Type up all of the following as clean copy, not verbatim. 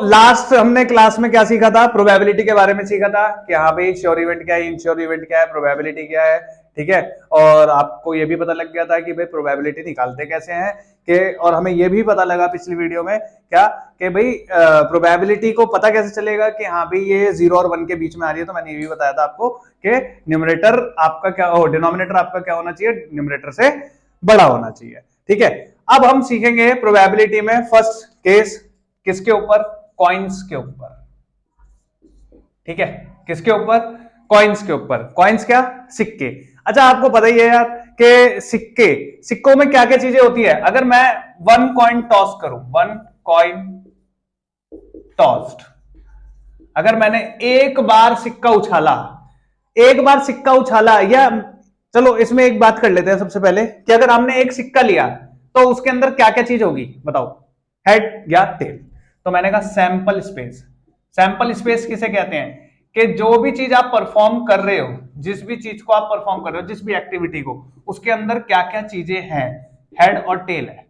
Last हमने class में क्या सीखा था, प्रोबेबिलिटी के बारे में सीखा था कि हाँ भाई श्योर इवेंट क्या है, इनश्योर इवेंट क्या है, प्रोबेबिलिटी क्या है, ठीक है। और आपको ये भी पता लग गया था कि भाई प्रोबेबिलिटी निकालते कैसे हैं कि, और हमें ये भी पता लगा पिछली वीडियो में क्या कि भाई प्रोबेबिलिटी को पता कैसे चलेगा कि हाँ भाई ये 0 और 1 के बीच में आ रही है। तो मैंने ये भी बताया था आपको कि न्यूमरेटर आपका क्या हो, डिनोमिनेटर आपका क्या होना चाहिए, न्यूमरेटर से बड़ा होना चाहिए, ठीक है। अब हम सीखेंगे प्रोबेबिलिटी में फर्स्ट केस किसके ऊपर, कॉइन्स के ऊपर, ठीक है। किसके ऊपर, कॉइन्स के ऊपर। कॉइन्स क्या, सिक्के। अच्छा आपको पता ही है यार कि सिक्कों में क्या क्या चीजें होती है। अगर मैं 1 कॉइन टॉस करूं, 1 कॉइन टॉस्ड, अगर मैंने एक बार सिक्का उछाला, या चलो इसमें एक बात कर लेते हैं सबसे पहले कि अगर हमने एक सिक्का लिया तो उसके अंदर क्या क्या चीज होगी बताओ, हेड या टेल। तो मैंने कहा सैंपल स्पेस। सैंपल स्पेस किसे कहते हैं कि जो भी चीज आप परफॉर्म कर रहे हो, जिस भी चीज को आप परफॉर्म कर रहे हो, जिस भी एक्टिविटी को, उसके अंदर क्या क्या चीजें हैं, हेड और टेल है,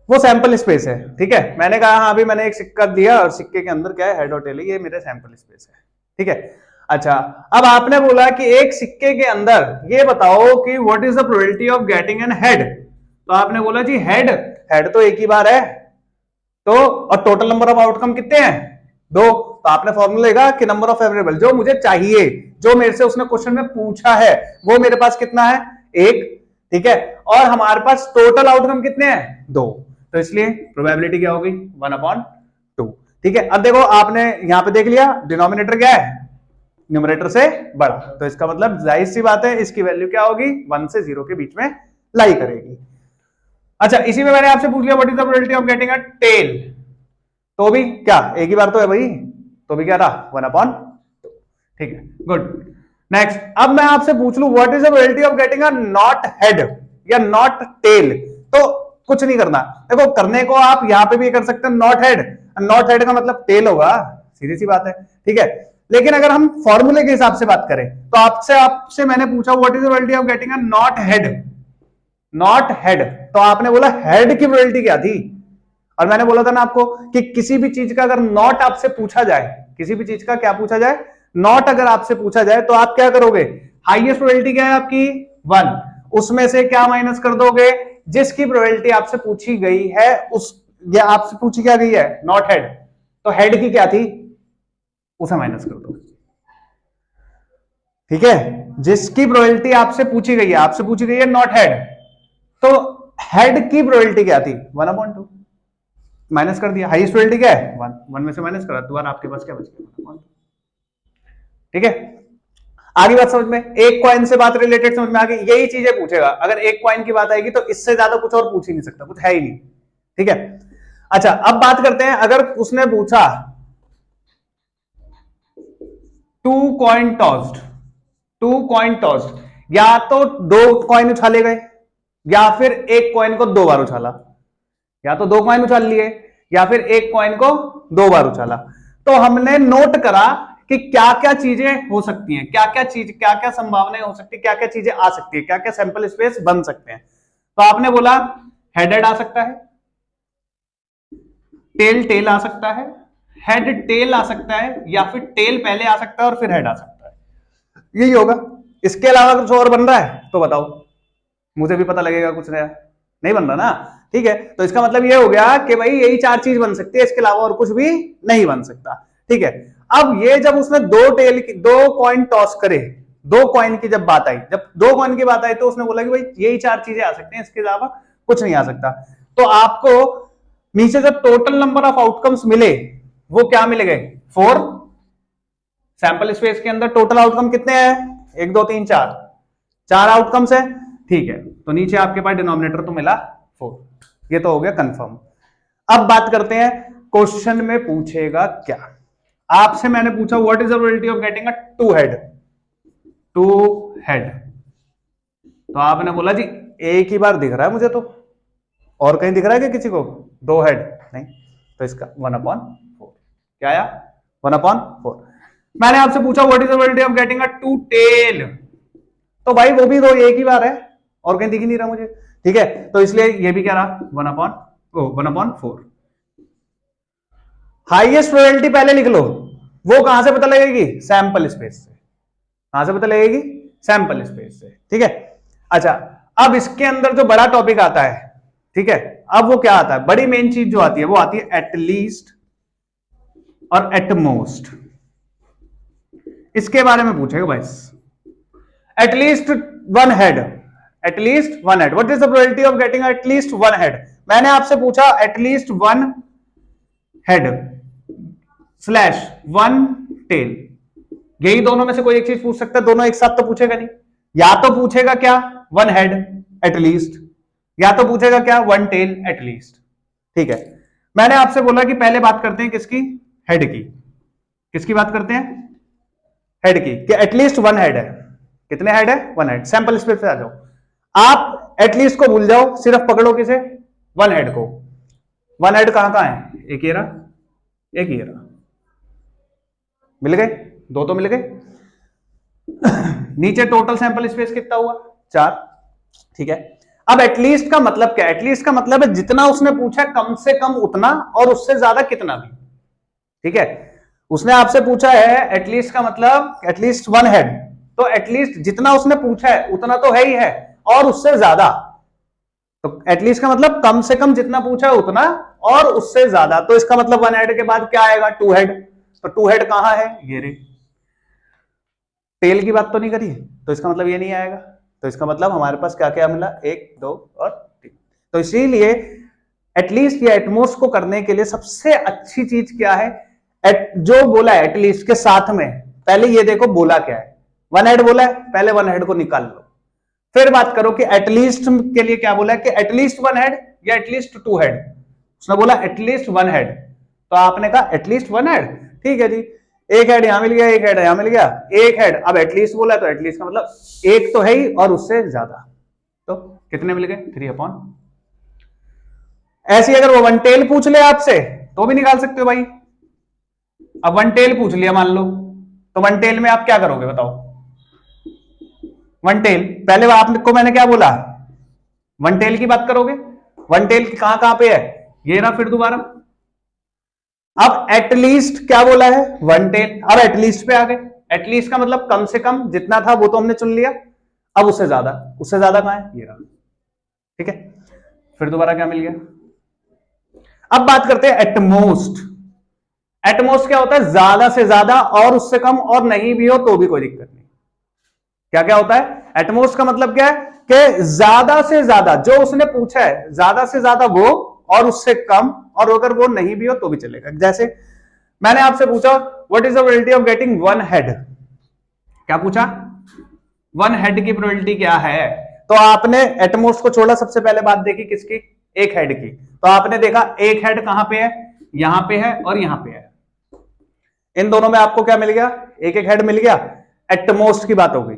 वो सैंपल स्पेस है, ठीक है। मैंने कहा हाँ अभी मैंने एक सिक्का दिया और सिक्के के अंदर क्या है, हेड और टेल है, ये मेरे सैंपल स्पेस है, ठीक है। अच्छा अब आपने बोला कि एक सिक्के के अंदर ये बताओ कि what is the probability of getting an head. तो आपने बोला जी हेड तो एक ही बार है, तो और टोटल नंबर ऑफ आउटकम कितने हैं, 2। तो आपने फॉर्मूला लेगा कि नंबर ऑफ फेवरेबल, जो मुझे चाहिए, जो मेरे से उसने क्वेश्चन में पूछा है, वो मेरे पास कितना है, 1, ठीक है। और हमारे पास टोटल आउटकम कितने हैं, 2। तो इसलिए प्रोबेबिलिटी क्या होगी, 1/2, ठीक है। अब देखो आपने यहां पे देख लिया डिनोमिनेटर क्या है, न्यूमरेटर से बड़ा, तो इसका मतलब जाहिर सी बात है इसकी वैल्यू क्या होगी, 1 से 0 के बीच में लाई करेगी। अच्छा इसी में मैंने आपसे पूछ लिया what is the probability of getting a tail, तो भी क्या एक ही बार तो है भाई, तो भी क्या रहा 1/2, ठीक है, गुड। नेक्स्ट अब मैं आपसे पूछ लूं what is the probability of getting a not head या नॉट टेल। तो कुछ नहीं करना, देखो करने को आप यहां पे भी कर सकते हैं नॉट हेड का मतलब टेल होगा, सीधी सी बात है, ठीक है। लेकिन अगर हम फॉर्मूले के हिसाब से बात करें तो आपसे मैंने पूछा what is the probability of getting a not head, तो आपने बोला हेड की प्रोबेबिलिटी क्या थी। और मैंने बोला था ना आपको कि किसी भी चीज का अगर नॉट आपसे पूछा जाए, किसी भी चीज का क्या पूछा जाए, नॉट अगर आपसे पूछा जाए तो आप क्या करोगे, हाईएस्ट प्रोबेबिलिटी क्या है आपकी 1, उसमें से क्या माइनस कर दोगे, जिसकी प्रोबेबिलिटी आपसे पूछी गई है उस, या आपसे पूछी क्या गई है, नॉट हेड, तो हेड की क्या थी उसे माइनस कर दो, ठीक है। जिसकी प्रोबेबिलिटी आपसे पूछी गई है नॉट हेड, तो हेड की प्रोबेबिलिटी क्या थी 1/2, माइनस कर दिया। हाईएस्ट प्रोबेबिलिटी क्या है 1 में से माइनस करा, दोबारा आपके पास क्या बच गया 1/2, ठीक है। आगे बात समझ में, एक कॉइन से बात रिलेटेड समझ में आ गई, यही चीजें पूछेगा। अगर एक कॉइन की बात आएगी तो इससे ज्यादा कुछ और पूछ ही नहीं सकता, कुछ है ही नहीं, ठीक है। अच्छा अब बात करते हैं, अगर उसने पूछा 2 कॉइन टॉस्ड, या तो 2 कॉइन उछाले गए या फिर एक कॉइन को 2 बार उछाला, या तो 2 कॉइन उछाल लिए या फिर एक कॉइन को 2 बार उछाला। तो हमने नोट करा कि क्या क्या चीजें हो सकती हैं, क्या क्या संभावनाएं हो सकती है, क्या क्या चीजें आ सकती है, क्या क्या सैंपल स्पेस बन सकते हैं। तो आपने बोला हेडेड आ सकता है, टेल आ सकता है, हेड टेल आ सकता है, या फिर टेल पहले आ सकता है और फिर हेड आ सकता है, यही होगा। इसके अलावा कुछ और बन रहा है तो बताओ, मुझे भी पता लगेगा कुछ नया, नहीं बन रहा ना, ठीक है। तो इसका मतलब ये हो गया कि भाई यही 4 चीज बन सकती है, इसके अलावा और कुछ भी नहीं बन सकता, ठीक है। अब ये जब उसने 2 कॉइन टॉस करे, 2 कॉइन की जब 2 कॉइन की बात आई तो उसने बोला कि भाई यही 4 चीजें आ सकती हैं, इसके अलावा कुछ नहीं आ सकता। तो आपको नीचे जब टोटल नंबर ऑफ आउटकम्स मिले वो क्या मिले गए, 4। सैंपल स्पेस के अंदर टोटल आउटकम कितने हैं, 1 2 3 4 आउटकम्स है, ठीक है। तो नीचे आपके पास डिनोमिनेटर तो मिला 4, ये तो हो गया कंफर्म। अब बात करते हैं क्वेश्चन में पूछेगा क्या। आपसे मैंने पूछा what is the probability of getting a 2 head, तो आपने बोला जी एक ही बार दिख रहा है मुझे, तो और कहीं दिख रहा है कि किसी को 2 हेड नहीं, तो इसका 1/4 क्या आया 1/4। मैंने आपसे पूछा what is the probability of getting a 2 tail, तो भाई वो भी तो एक ही बार है और कहीं दिख ही नहीं रहा मुझे, ठीक है। तो इसलिए ये भी क्या रहा 1/4। हाईएस्ट प्रोबेबिलिटी पहले लिख लो, वो कहां से पता लगेगी? सैंपल स्पेस से। कहां से पता लगेगी? सैंपल स्पेस से। ठीक है, अच्छा अब इसके अंदर जो बड़ा टॉपिक आता है, ठीक है, अब वो क्या आता है? बड़ी मेन चीज जो आती है वो आती है एटलीस्ट और एटमोस्ट। इसके बारे में पूछेगा बस। At least one head, at least one head, what is the probability of getting at least one head? मैंने आपसे पूछा at least one head slash one tail, यही दोनों में से कोई एक चीज पूछ सकता है, दोनों एक साथ तो पूछेगा नहीं। या तो पूछेगा क्या? वन हेड एटलीस्ट, या तो पूछेगा क्या? One tail at least. ठीक है, मैंने आपसे बोला कि पहले बात करते हैं किसकी? हेड की। किसकी बात करते हैं? हेड की, कि एटलीस्ट वन हेड है। कितने हेड है? One head. सैंपल स्पेस पे आ जाओ, आप एटलीस्ट को भूल जाओ, सिर्फ पकड़ो किसे? वन हेड को। वन हेड कहां कहां है? एक ये रहा, एक ये रहा, मिल गए, दो तो मिल गए। नीचे टोटल सैंपल स्पेस कितना हुआ? 4। ठीक है, अब एटलीस्ट का मतलब क्या? एटलीस्ट का मतलब है जितना उसने पूछा कम से कम उतना, और उससे ज्यादा कितना भी। ठीक है, उसने आपसे पूछा है एटलीस्ट का मतलब एटलीस्ट वन हेड, तो एटलीस्ट जितना उसने पूछा है उतना तो है ही है, और उससे ज्यादा। तो एटलीस्ट का मतलब कम से कम जितना पूछा है उतना और उससे ज्यादा। तो इसका मतलब वन हेड के बाद क्या आएगा? Two head. तो टू हेड कहां है? ये रे। टेल की बात तो नहीं करी, तो इसका मतलब ये नहीं आएगा। तो इसका मतलब हमारे पास क्या क्या मिला? 1 2 और 3। तो इसीलिए एटलीस्ट या एटमोस्ट को करने के लिए सबसे अच्छी चीज क्या है? जो बोला है एटलीस्ट के साथ में, पहले ये देखो बोला क्या है। वन हेड बोला है, पहले वन हेड को निकाल लो, फिर बात करो कि एटलीस्ट के लिए क्या बोला है, कि एटलीस्ट वन हेड या एटलीस्ट टू हेड। उसने बोला एटलीस्ट वन हेड, तो आपने कहा एटलीस्ट वन हेड। ठीक है जी, एक हेड यहां मिल गया, एक हेड यहां मिल गया, एक हेड। अब एटलीस्ट बोला तो एटलीस्ट का मतलब एक तो है ही और उससे ज्यादा। तो कितने मिल गए? 3/। ऐसी अगर वो वन टेल पूछ ले आपसे तो भी निकाल सकते हो भाई। अब वन टेल पूछ लिया मान लो, तो वन टेल में आप क्या करोगे बताओ? वन टेल पहले आपको मैंने क्या बोला? वन टेल की बात करोगे। वन टेल कहां कहां पे है? ये रहा। फिर दोबारा अब एटलीस्ट क्या बोला है? One tell. अब एटलीस्ट पे आ गए। एटलीस्ट का मतलब कम से कम जितना था वो तो हमने चुन लिया, अब उससे ज्यादा। उससे ज्यादा कहां है? ये रहा। ठीक है, फिर दोबारा क्या मिल गया? अब बात करते हैं एटमोस्ट। एटमोस्ट क्या होता है? ज्यादा से ज्यादा और उससे कम, और नहीं भी हो तो भी कोई दिक्कत नहीं। क्या क्या होता है? एटमोस्ट का मतलब क्या है? कि ज्यादा से ज्यादा जो उसने पूछा है, ज्यादा से ज्यादा वो, और उससे कम, और अगर वो नहीं भी हो तो भी चलेगा। जैसे मैंने आपसे पूछा what is the probability of getting one head? क्या पूछा? वन हेड की प्रोबेबिलिटी क्या है? तो आपने एटमोस्ट को छोड़ा, सबसे पहले बात देखी किसकी? एक हेड की। तो आपने देखा एक हेड कहां पे है? यहां पे है और यहां पे है। इन दोनों में आपको क्या मिल गया? एक एक हेड मिल गया। एटमोस्ट की बात हो गई।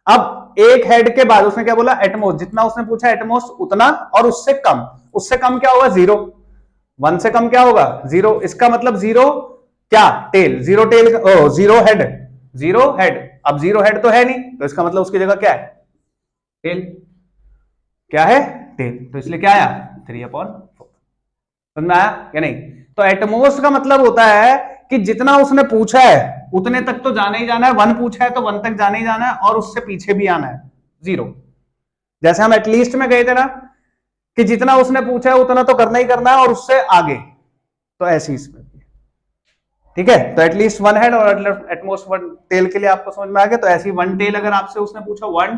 अब एक हेड के बाद उसने क्या बोला? एटमोस्ट। जितना उसने पूछा एटमोस्ट उतना, और उससे कम। उससे कम क्या होगा? 0। वन से कम क्या होगा? 0। इसका मतलब 0 क्या? टेल। 0 tail, 0 head, 0 head. अब 0 हेड तो है नहीं, तो इसका मतलब उसकी जगह क्या है? टेल। क्या है? टेल। तो इसलिए क्या आया? 3/4। समझ में आया या नहीं? तो एटमोस्ट का मतलब होता है कि जितना उसने पूछा है उतने तक तो जाना ही जाना है। वन पूछा है तो वन तक जाना ही जाना है, और उससे पीछे भी आना है 0। जैसे हम एटलीस्ट में गए थे ना, कि जितना उसने पूछा है उतना तो करना ही करना है और उससे आगे, तो ऐसी इसमें भी। ठीक है, तो एटलीस्ट वन हेड और एटमोस्ट वन टेल के लिए आपको समझ में आ गया। तो ऐसी वन टेल अगर आपसे उसने पूछा वन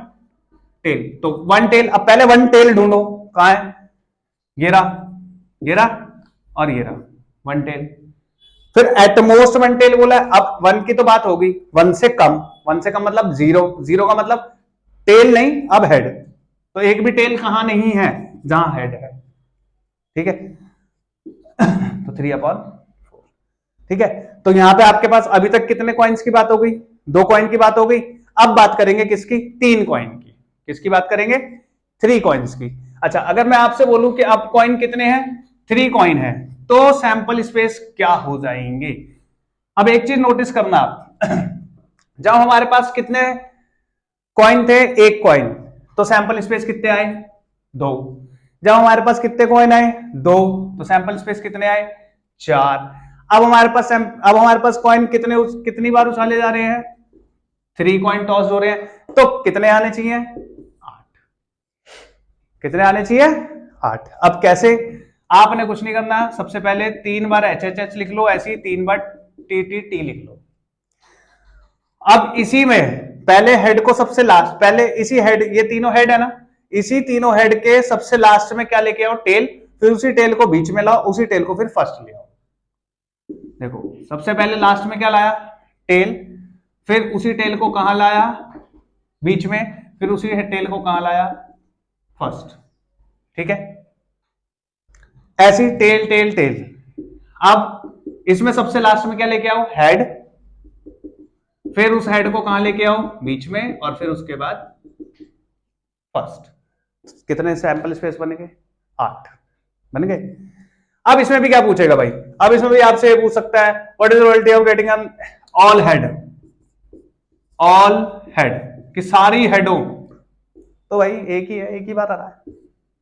टेल, तो वन टेल। अब पहले वन टेल ढूंढो, कहां है? ये रहा, ये रहा और ये रहा, वन टेल। फिर एटमोस्ट वन टेल बोला है। अब वन की तो बात होगी, वन से कम। वन से कम मतलब 0। 0 का मतलब टेल नहीं, अब हेड। तो एक भी टेल कहां नहीं है? जहां हेड है। ठीक है, तो 3/4। ठीक है, तो यहां पे आपके पास अभी तक कितने कॉइन्स की बात हो गई? 2 कॉइन की बात हो गई। अब बात करेंगे किसकी? 3 कॉइन की। किसकी बात करेंगे? 3 कॉइन्स की। अच्छा, अगर मैं आपसे बोलूं कि अब कॉइन कितने हैं? 3 कॉइन है, तो सैंपल स्पेस क्या हो जाएंगे? अब एक चीज नोटिस करना आप, जब हमारे पास कितने कॉइन थे? 1 कॉइन, तो सैंपल स्पेस कितने आए? 2। जब हमारे पास कितने कॉइन आए? 2, तो सैंपल स्पेस कितने आए? 4। अब हमारे पास कॉइन कितनी बार उछाले जा रहे हैं, 3 कॉइन टॉस हो रहे हैं, तो कितने आने चाहिए, 8। कितने आने चाहिए, 8। अब कैसे, आपने कुछ नहीं करना, सबसे पहले 3 बार HHH लिख लो, ऐसी 3 बार TTT लिख लो। अब इसी में पहले हेड को सबसे लास्ट, पहले इसी हेड, ये तीनों हेड है ना, इसी तीनों हेड के सबसे लास्ट में क्या लेके आओ, टेल, फिर उसी टेल को बीच में लाओ, उसी टेल को फिर फर्स्ट ले आओ। देखो सबसे पहले लास्ट में क्या लाया, टेल, फिर उसी टेल को कहां लाया, बीच में, फिर उसी टेल को कहां लाया, फर्स्ट। ठीक है, ऐसी टेल टेल टेल। अब इसमें सबसे लास्ट में क्या लेके आओ, हेड, फिर उस हेड को कहां लेके आओ, बीच में, और फिर उसके बाद फर्स्ट। कितने सैंपल स्पेस बन गए, 8 बन गए। अब इसमें भी क्या पूछेगा भाई, अब इसमें भी आपसे ये पूछ सकता है, what is the probability of getting an all head, all head कि सारी हेडों, तो भाई एक ही है, एक ही बात आ रहा है।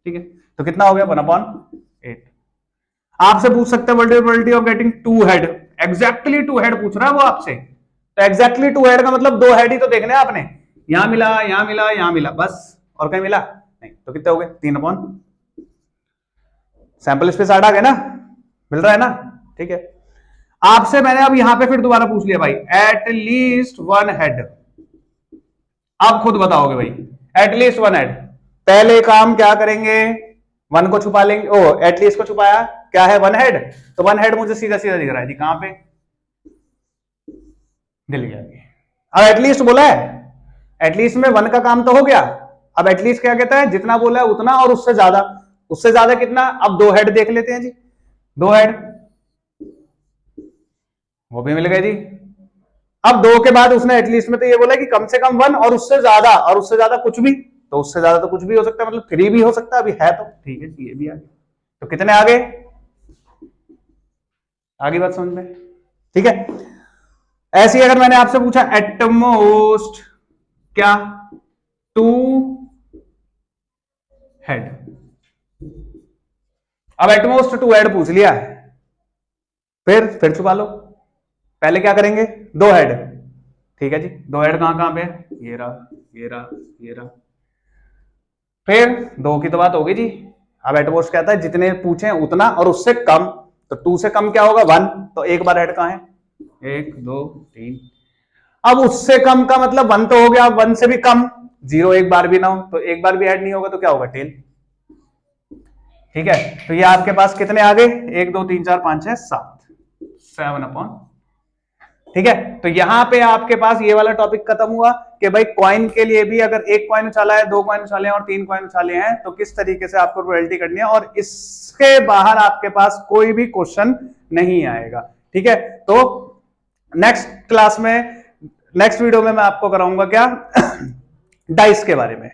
ठीक है, तो कितना हो गया, 1/8। आपसे पूछ सकते हैं what is the probability of getting 2 head, exactly 2 head पूछ रहा है वो आपसे, तो एग्जैक्टली 2 हेड का मतलब 2 हेड ही तो देखने आपने, यहां मिला, यहां मिला, यहां मिला, बस, और कहीं मिला नहीं, तो कितने हो गए, 3/, सैंपल स्पेस 8 आ गए ना, मिल रहा है ना। ठीक है, आपसे मैंने अब यहां पे फिर दोबारा पूछ लिया भाई, एट लीस्ट 1 हेड। आप खुद बताओगे भाई, एट लीस्ट 1 हेड, पहले काम क्या करेंगे, 1 को छुपा लेंगे, ओ एटलीस्ट को छुपाया, क्या है, 1 हेड, तो 1 हेड मुझे सीधा सीधा दिख रहा है जी, कहां पे, दिल गया। अब एटलीस्ट बोला है, एटलीस्ट में 1 का काम तो हो गया, अब एटलीस्ट क्या कहता है, जितना बोला है उतना और उससे ज्यादा, उससे ज्यादा कितना, अब 2 हेड देख लेते हैं जी, 2 हेड, वो भी मिल गए जी। अब 2 के बाद उसने एटलीस्ट में तो ये बोला कि कम से कम 1 और उससे ज्यादा, और उससे ज्यादा कुछ भी, तो उससे ज्यादा तो कुछ भी हो सकता है, मतलब 3 भी हो सकता है, अभी है तो ठीक है, ये भी आ गया, तो कितने आगे, आगे बात समझ में, ठीक है। ऐसी अगर मैंने आपसे पूछा एटमोस्ट क्या, 2 हेड, अब एटमोस्ट 2 हेड पूछ लिया, फिर छुपा लो, पहले क्या करेंगे, 2 हेड, ठीक है जी, 2 हेड कहां कहां पे, ये रहा, ये रहा, ये रहा, फिर 2 की तो बात होगी जी। अब एटमोस्ट कहता है जितने पूछे उतना और उससे कम, तो 2 से कम क्या होगा, 1, तो एक बार हेड कहां है, 1 2 3। अब उससे कम का मतलब 1 तो हो गया, 1 से भी कम, 0 एक बार भी ना हो, तो एक बार भी ऐड नहीं होगा, तो क्या होगा, टेल। ठीक है, तो ये आपके पास कितने आ गए, 1 2 3 4 5 6 7, 7/, ठीक है। तो यहां पे आपके पास ये वाला टॉपिक खत्म हुआ कि भाई कॉइन के लिए भी अगर 1 कॉइन उछाला है, 2 कॉइन उछाले हैं और 3 कॉइन उछाले हैं, तो किस तरीके से आपको प्रोबेबिलिटी करनी है, और इसके बाहर आपके पास कोई भी क्वेश्चन नहीं आएगा। ठीक है, तो नेक्स्ट क्लास में, नेक्स्ट वीडियो में मैं आपको कराऊंगा क्या, डाइस के बारे में।